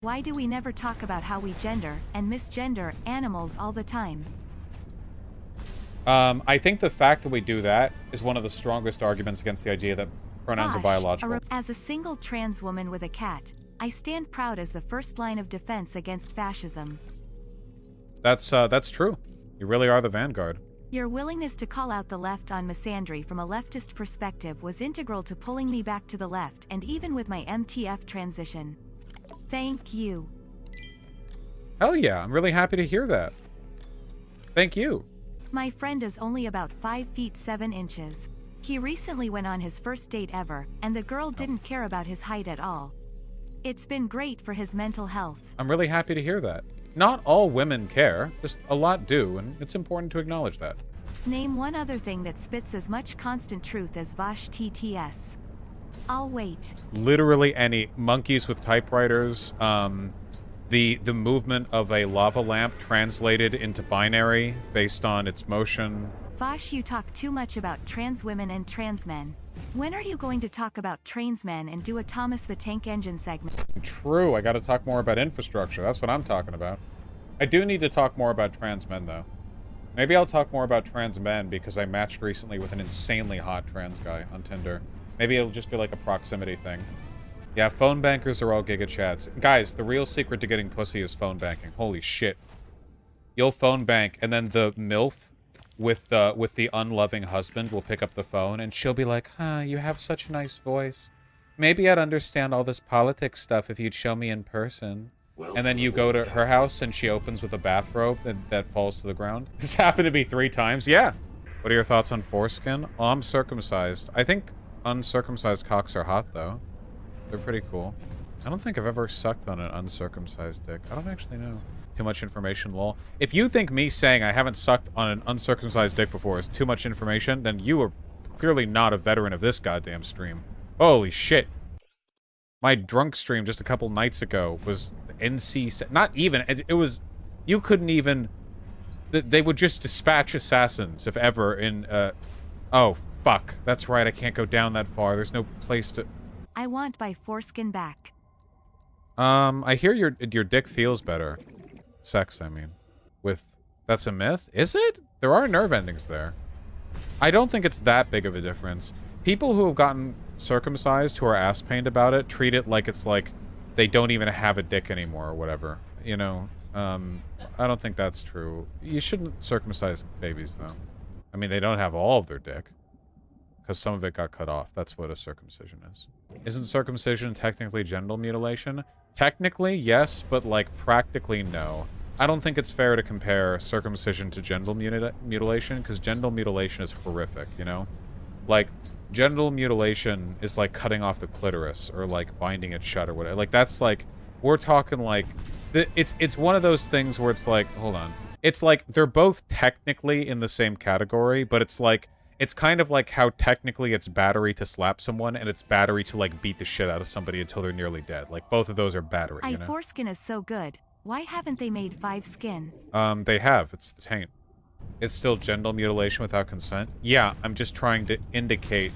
Why do we never talk about how we gender and misgender animals all the time? I think the fact that we do that is one of the strongest arguments against the idea that pronouns are biological. As a single trans woman with a cat, I stand proud as the first line of defense against fascism. That's true. You really are the vanguard. Your willingness to call out the left on misandry from a leftist perspective was integral to pulling me back to the left, and even with my MTF transition. Thank you. Hell yeah, I'm really happy to hear that. Thank you. My friend is only about 5 feet 7 inches. He recently went on his first date ever, and the girl didn't care about his height at all. It's been great for his mental health. I'm really happy to hear that. Not all women care, just a lot do, and it's important to acknowledge that. Name one other thing that spits as much constant truth as Vaush TTS. I'll wait. Literally any. Monkeys with typewriters, the movement of a lava lamp translated into binary based on its motion. Vaush, you talk too much about trans women and trans men. When are you going to talk about trans men and do a Thomas the Tank Engine segment? True, I gotta talk more about infrastructure. That's what I'm talking about. I do need to talk more about trans men, though. Maybe I'll talk more about trans men because I matched recently with an insanely hot trans guy on Tinder. Maybe it'll just be like a proximity thing. Yeah, phone bankers are all giga chads. Guys, the real secret to getting pussy is phone banking. Holy shit. You'll phone bank, and then the MILF with the unloving husband will pick up the phone, and she'll be like, huh, you have such a nice voice. Maybe I'd understand all this politics stuff if you'd show me in person. And then you go to her house, and she opens with a bathrobe that falls to the ground. This happened to me 3 times. Yeah. What are your thoughts on foreskin? Oh, I'm circumcised. I think uncircumcised cocks are hot, though. They're pretty cool. I don't think I've ever sucked on an uncircumcised dick. I don't actually know. Too much information, lol. If you think me saying I haven't sucked on an uncircumcised dick before is too much information, then you are clearly not a veteran of this goddamn stream. Holy shit. My drunk stream just a couple nights ago was NC... Not even... It was... You couldn't even... They would just dispatch assassins, if ever, in... Oh, fuck. That's right, I can't go down that far. There's no place to... I want my foreskin back. I hear your dick feels better. Sex, I mean. With... That's a myth? Is it? There are nerve endings there. I don't think it's that big of a difference. People who have gotten circumcised, who are ass-pained about it, treat it like it's like they don't even have a dick anymore or whatever. You know? I don't think that's true. You shouldn't circumcise babies, though. I mean, they don't have all of their dick. Because some of it got cut off. That's what a circumcision is. Isn't circumcision technically genital mutilation? Technically, yes, but, like, practically, no. I don't think it's fair to compare circumcision to genital mutilation, because genital mutilation is horrific, you know? Like, genital mutilation is like cutting off the clitoris, or, like, binding it shut, or whatever. Like, that's, like, we're talking, like... It's one of those things where it's like... Hold on. It's like, they're both technically in the same category, but it's like... It's kind of like how technically it's battery to slap someone, and it's battery to, like, beat the shit out of somebody until they're nearly dead. Like, both of those are battery, you know? Foreskin is so good. Why haven't they made 5 skin? They have. It's the taint. It's still genital mutilation without consent. Yeah, I'm just trying to indicate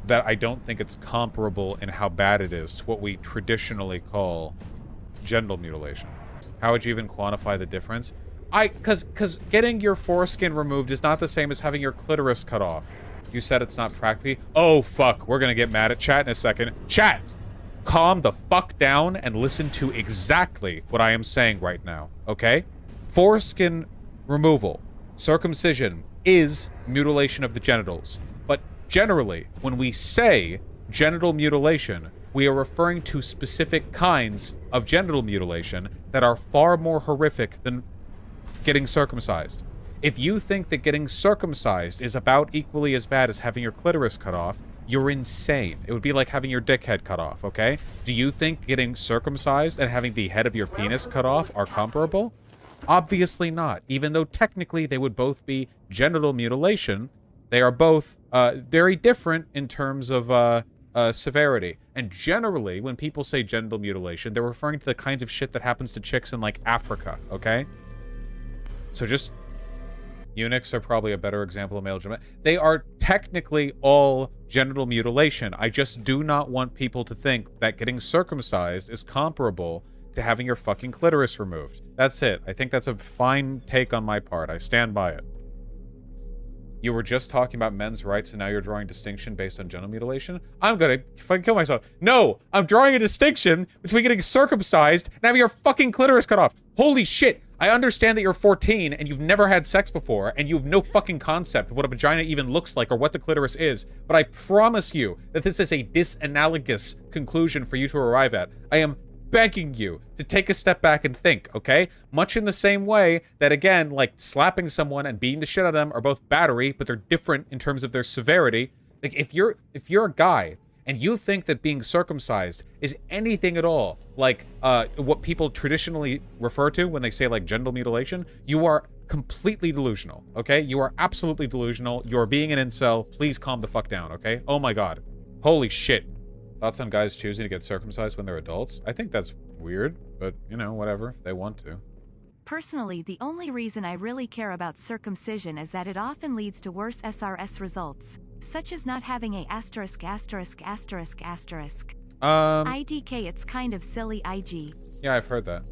that I don't think it's comparable in how bad it is to what we traditionally call genital mutilation. How would you even quantify the difference? Cause getting your foreskin removed is not the same as having your clitoris cut off. You said it's not practically. Oh, fuck. We're gonna get mad at chat in a second. Chat! Calm the fuck down and listen to exactly what I am saying right now, okay? Foreskin removal, circumcision, is mutilation of the genitals. But generally, when we say genital mutilation, we are referring to specific kinds of genital mutilation that are far more horrific than getting circumcised. If you think that getting circumcised is about equally as bad as having your clitoris cut off, you're insane. It would be like having your dick head cut off, okay? Do you think getting circumcised and having the head of your penis cut off are comparable? Obviously not. Even though technically they would both be genital mutilation, they are both very different in terms of severity. And generally, when people say genital mutilation, they're referring to the kinds of shit that happens to chicks in, like, Africa, okay? So just... Eunuchs are probably a better example of male genital. They are technically all genital mutilation. I just do not want people to think that getting circumcised is comparable to having your fucking clitoris removed. That's it. I think that's a fine take on my part. I stand by it. You were just talking about men's rights, and now you're drawing distinction based on genital mutilation? I'm gonna fucking kill myself. No! I'm drawing a distinction between getting circumcised and having your fucking clitoris cut off. Holy shit! I understand that you're 14 and you've never had sex before, and you have no fucking concept of what a vagina even looks like or what the clitoris is, but I promise you that this is a disanalogous conclusion for you to arrive at. I am begging you to take a step back and think, okay? Much in the same way that, again, like slapping someone and beating the shit out of them are both battery, but they're different in terms of their severity. Like, if you're a guy and you think that being circumcised is anything at all like what people traditionally refer to when they say like genital mutilation, you are completely delusional, okay? You are absolutely delusional. You're being an incel. Please calm the fuck down, okay? Oh my god. Holy shit. Thoughts on guys choosing to get circumcised when they're adults? I think that's weird, but, you know, whatever, if they want to. Personally, the only reason I really care about circumcision is that it often leads to worse SRS results, such as not having a asterisk. IDK, it's kind of silly, IG. Yeah, I've heard that.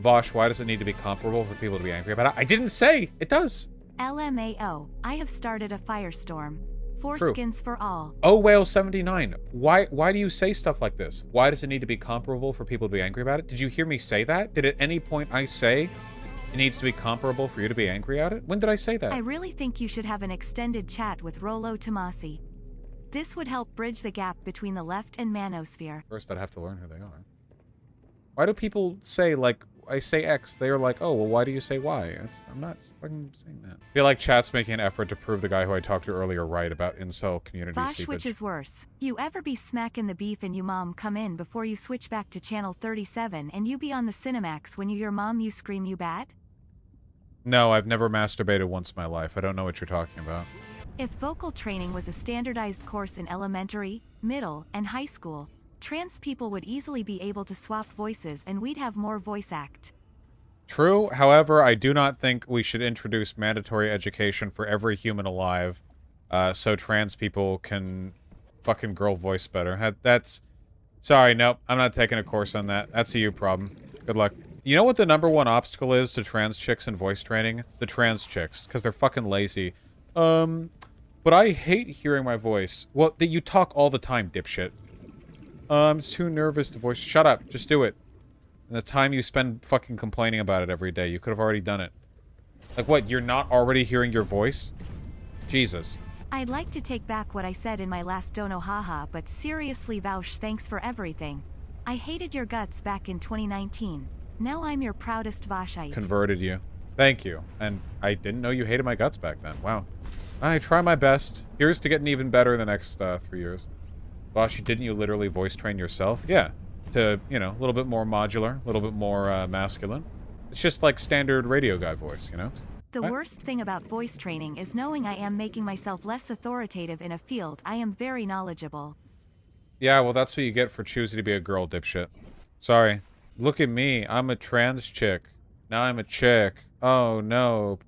Vaush, why does it need to be comparable for people to be angry about it? I didn't say! It does! LMAO, I have started a firestorm. Foreskins for all. Oh, Whale 79. Why do you say stuff like this? Why does it need to be comparable for people to be angry about it? Did you hear me say that? Did at any point I say it needs to be comparable for you to be angry at it? When did I say that? I really think you should have an extended chat with Rollo Tomasi. This would help bridge the gap between the left and manosphere. First, I'd have to learn who they are. Why do people say, like, I say X, they are like, oh, well, why do you say Y? I'm not fucking saying that. I feel like chat's making an effort to prove the guy who I talked to earlier right about incel community Vaush, seepage. which is worse? You ever be smacking the beef and you mom come in before you switch back to channel 37 and you be on the Cinemax when your mom you scream you bad? No, I've never masturbated once in my life. I don't know what you're talking about. If vocal training was a standardized course in elementary, middle, and high school, trans people would easily be able to swap voices and we'd have more voice act. True, however, I do not think we should introduce mandatory education for every human alive, so trans people can fucking girl voice better. That's... Sorry, nope, I'm not taking a course on that. That's a you problem. Good luck. You know what the #1 obstacle is to trans chicks in voice training? The trans chicks, because they're fucking lazy. But I hate hearing my voice. Well, you talk all the time, dipshit. I'm too nervous to voice... Shut up, just do it. And the time you spend fucking complaining about it every day, you could have already done it. Like what, you're not already hearing your voice? Jesus. I'd like to take back what I said in my last Dono Haha, but seriously Vaush, thanks for everything. I hated your guts back in 2019. Now I'm your proudest Vaushite. Converted you. Thank you. And I didn't know you hated my guts back then. Wow. I try my best. Here's to getting even better in the next 3 years. Vaush, didn't you literally voice train yourself? Yeah. To, you know, a little bit more modular, a little bit more masculine. It's just like standard radio guy voice, you know? The worst thing about voice training is knowing I am making myself less authoritative in a field I am very knowledgeable. Yeah, well, that's what you get for choosing to be a girl, dipshit. Sorry. Look at me. I'm a trans chick. Now I'm a chick. Oh, no.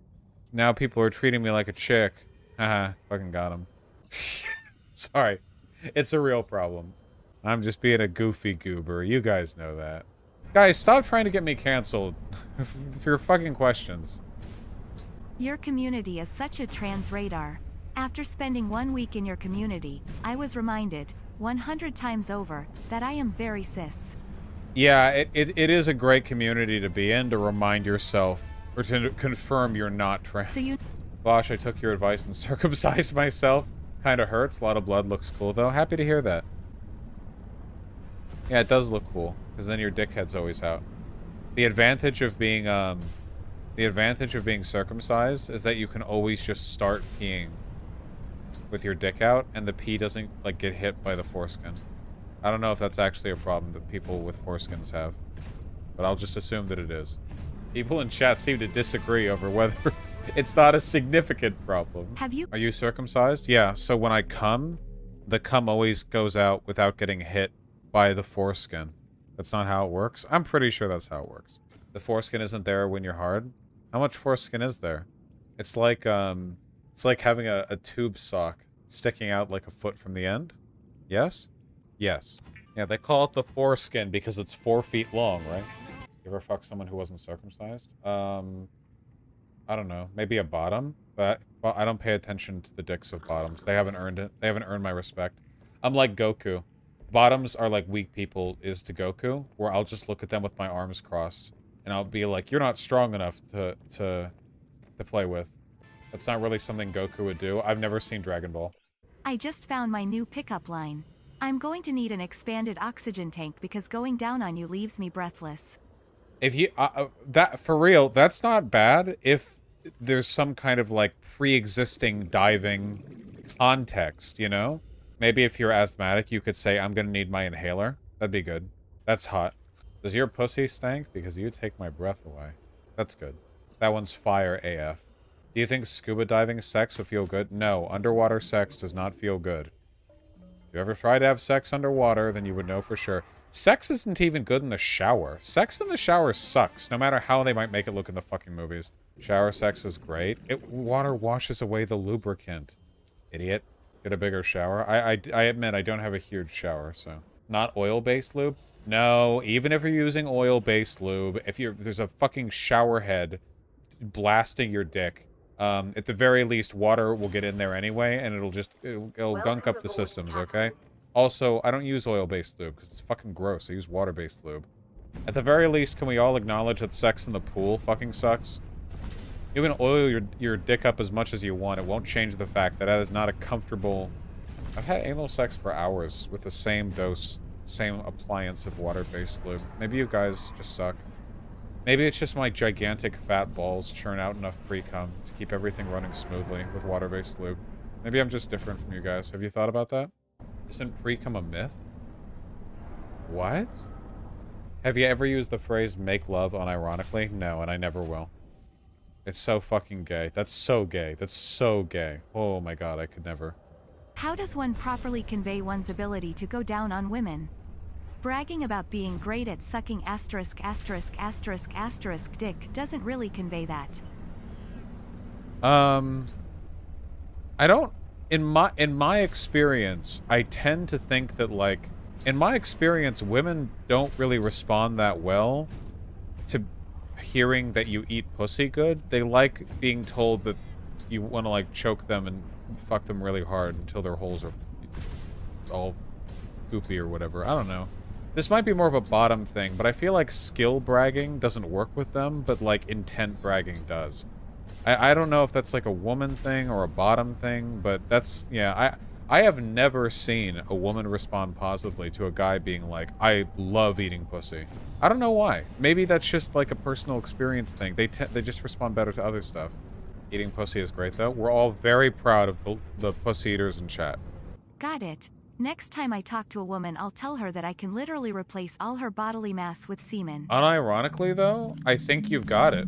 Now people are treating me like a chick. Haha, fucking got him. Sorry. It's a real problem. I'm just being a goofy goober. You guys know that. Guys, stop trying to get me canceled for your fucking questions. Your community is such a trans radar. After spending 1 week in your community, I was reminded, 100 times over, that I am very cis. Yeah, it is a great community to be in, to remind yourself, or to confirm you're not trans. So Vaush, I took your advice and circumcised myself. Kinda hurts. A lot of blood. Looks cool, though. Happy to hear that. Yeah, it does look cool, because then your dickhead's always out. The advantage of being circumcised is that you can always just start peeing with your dick out, and the pee doesn't, like, get hit by the foreskin. I don't know if that's actually a problem that people with foreskins have, but I'll just assume that it is. People in chat seem to disagree over whether it's not a significant problem. Are you circumcised? Yeah, so when I cum, the cum always goes out without getting hit by the foreskin. That's not how it works? I'm pretty sure that's how it works. The foreskin isn't there when you're hard? How much foreskin is there? It's like having a tube sock sticking out like a foot from the end. Yes? Yes. Yeah, they call it the foreskin because it's 4 feet long, right? You ever fuck someone who wasn't circumcised? I don't know. Maybe a bottom, but well, I don't pay attention to the dicks of bottoms. They haven't earned it. They haven't earned my respect. I'm like Goku. Bottoms are like weak people is to Goku, where I'll just look at them with my arms crossed, and I'll be like, "You're not strong enough to play with." That's not really something Goku would do. I've never seen Dragon Ball. I just found my new pickup line. I'm going to need an expanded oxygen tank because going down on you leaves me breathless. If you that for real, that's not bad if there's some kind of like pre-existing diving context, you know? Maybe if you're asthmatic, you could say, "I'm gonna need my inhaler." That'd be good. That's hot. Does your pussy stink? Because you take my breath away. That's good. That one's fire AF. Do you think scuba diving sex would feel good? No, underwater sex does not feel good. If you ever tried to have sex underwater, then you would know for sure. Sex isn't even good in the shower. Sex in the shower sucks, no matter how they might make it look in the fucking movies. Shower sex is great. Water washes away the lubricant. Idiot. Get a bigger shower. I admit I don't have a huge shower, so. Not oil-based lube? No, even if you're using oil-based lube, if there's a fucking shower head blasting your dick, at the very least, water will get in there anyway, and it'll gunk up the systems, okay? Also, I don't use oil-based lube, because it's fucking gross. I use water-based lube. At the very least, can we all acknowledge that sex in the pool fucking sucks? You can oil your dick up as much as you want. It won't change the fact that is not a comfortable... I've had anal sex for hours with the same dose, same appliance of water-based lube. Maybe you guys just suck. Maybe it's just my gigantic fat balls churn out enough pre-cum to keep everything running smoothly with water-based lube. Maybe I'm just different from you guys. Have you thought about that? Isn't pre-cum a myth? What? Have you ever used the phrase make love unironically? No, and I never will. It's so fucking gay. That's so gay. That's so gay. Oh my god, I could never. How does one properly convey one's ability to go down on women? Bragging about being great at sucking asterisk asterisk asterisk asterisk dick doesn't really convey that. I don't... In my experience, I tend to think that, like... In my experience, women don't really respond that well to hearing that you eat pussy good. They like being told that you want to, like, choke them and fuck them really hard until their holes are all goopy or whatever. I don't know. This might be more of a bottom thing, but I feel like skill bragging doesn't work with them, but, like, intent bragging does. I don't know if that's, like, a woman thing or a bottom thing, but that's... Yeah, I have never seen a woman respond positively to a guy being like, "I love eating pussy." I don't know why. Maybe that's just like a personal experience thing. They just respond better to other stuff. Eating pussy is great, though. We're all very proud of the pussy eaters in chat. Got it. Next time I talk to a woman, I'll tell her that I can literally replace all her bodily mass with semen. Unironically, though, I think you've got it.